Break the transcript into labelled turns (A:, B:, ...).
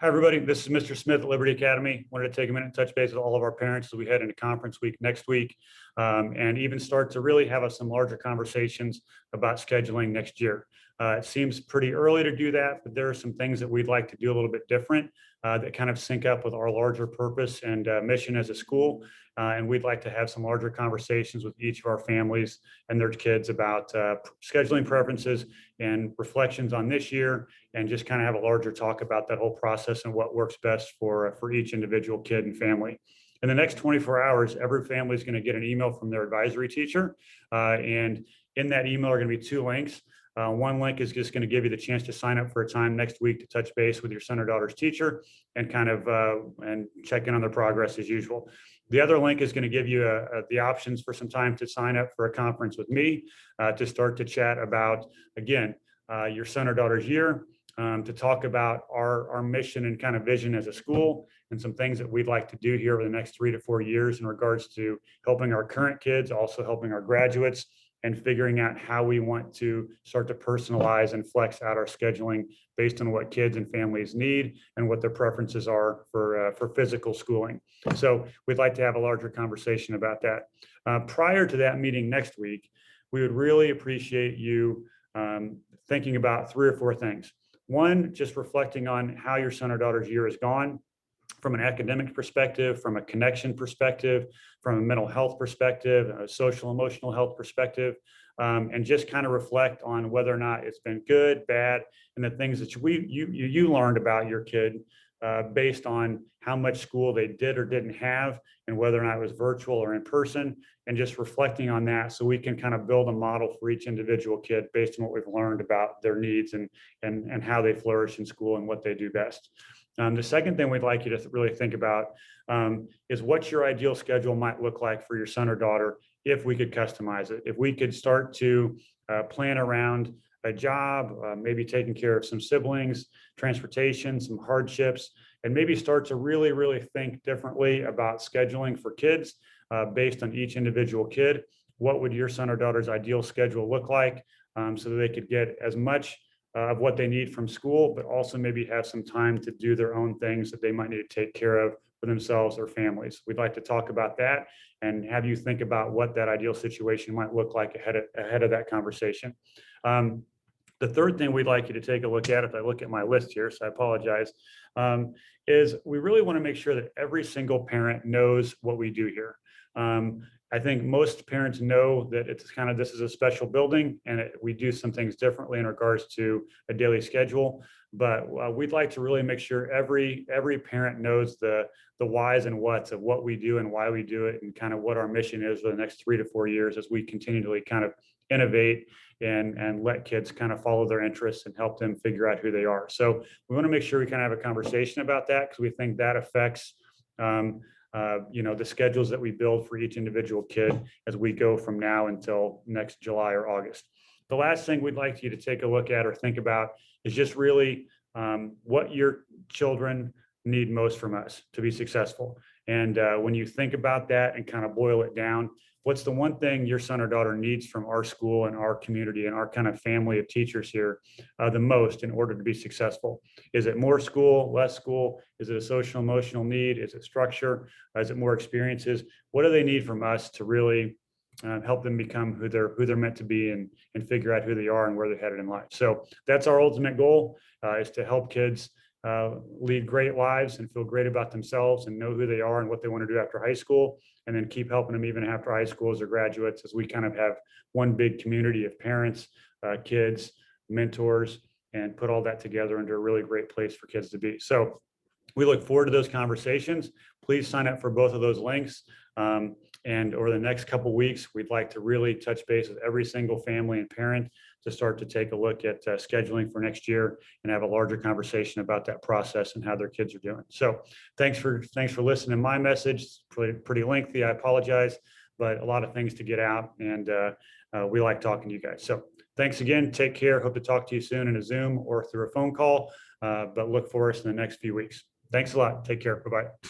A: Hi, everybody. This is Mr. Smith at Liberty Academy. Wanted to take a minute and touch base with all of our parents as we head into conference week next week, and even start to really have some larger conversations about scheduling next year. It seems pretty early to do that, but there are some things that we'd like to do a little bit different that kind of sync up with our larger purpose and mission as a school. And we'd like to have some larger conversations with each of our families and their kids about scheduling preferences and reflections on this year, and just kind of have a larger talk about that whole process and what works best for each individual kid and family. In the next 24 hours, every family is going to get an email from their advisory teacher. And in that email are going to be two links. One link is just going to give you the chance to sign up for a time next week to touch base with your son or daughter's teacher and kind of and check in on their progress as usual. The other link is going to give you the options for some time to sign up for a conference with me to start to chat about, again, your son or daughter's year, to talk about our mission and kind of vision as a school and some things that we'd like to do here over the next 3 to 4 years in regards to helping our current kids, also helping our graduates, and figuring out how we want to start to personalize and flex out our scheduling based on what kids and families need and what their preferences are for physical schooling. So we'd like to have a larger conversation about that. Prior to that meeting next week, we would really appreciate you thinking about 3 or 4 things. One, just reflecting on how your son or daughter's year has gone from an academic perspective, from a connection perspective, from a mental health perspective, a social emotional health perspective, and just kind of reflect on whether or not it's been good, bad, and the things that you learned about your kid based on how much school they did or didn't have, and whether or not it was virtual or in person, and just reflecting on that so we can kind of build a model for each individual kid based on what we've learned about their needs and how they flourish in school and what they do best. The second thing we'd like you to really think about is what your ideal schedule might look like for your son or daughter if we could customize it. If we could start to plan around a job, maybe taking care of some siblings, transportation, some hardships, and maybe start to really, really think differently about scheduling for kids based on each individual kid. What would your son or daughter's ideal schedule look like so that they could get as much of what they need from school, but also maybe have some time to do their own things that they might need to take care of for themselves or families. We'd like to talk about that and have you think about what that ideal situation might look like ahead of that conversation. The third thing we'd like you to take a look at, if I look at my list here, so I apologize, is we really want to make sure that every single parent knows what we do here. I think most parents know that it's kind of, this is a special building and we do some things differently in regards to a daily schedule, but we'd like to really make sure every parent knows the whys and whats of what we do and why we do it, and kind of what our mission is for the next 3 to 4 years as we continually kind of innovate and let kids kind of follow their interests and help them figure out who they are. So we want to make sure we kind of have a conversation about that, because we think that affects the schedules that we build for each individual kid as we go from now until next July or August. The last thing we'd like you to take a look at or think about is just really what your children need most from us to be successful. And when you think about that and kind of boil it down, what's the one thing your son or daughter needs from our school and our community and our kind of family of teachers here the most in order to be successful? Is it more school, less school? Is it a social emotional need? Is it structure? Is it more experiences? What do they need from us to really help them become who they're meant to be and figure out who they are and where they're headed in life? So that's our ultimate goal, is to help kids lead great lives and feel great about themselves and know who they are and what they want to do after high school, and then keep helping them even after high school as they're graduates, as we kind of have one big community of parents, kids, mentors, and put all that together into a really great place for kids to be. So we look forward to those conversations. Please sign up for both of those links. And over the next couple of weeks, we'd like to really touch base with every single family and parent to start to take a look at scheduling for next year and have a larger conversation about that process and how their kids are doing. So thanks for listening to my message. It's pretty lengthy. I apologize, but a lot of things to get out, and we like talking to you guys. So thanks again. Take care. Hope to talk to you soon in a Zoom or through a phone call, but look for us in the next few weeks. Thanks a lot. Take care. Bye-bye.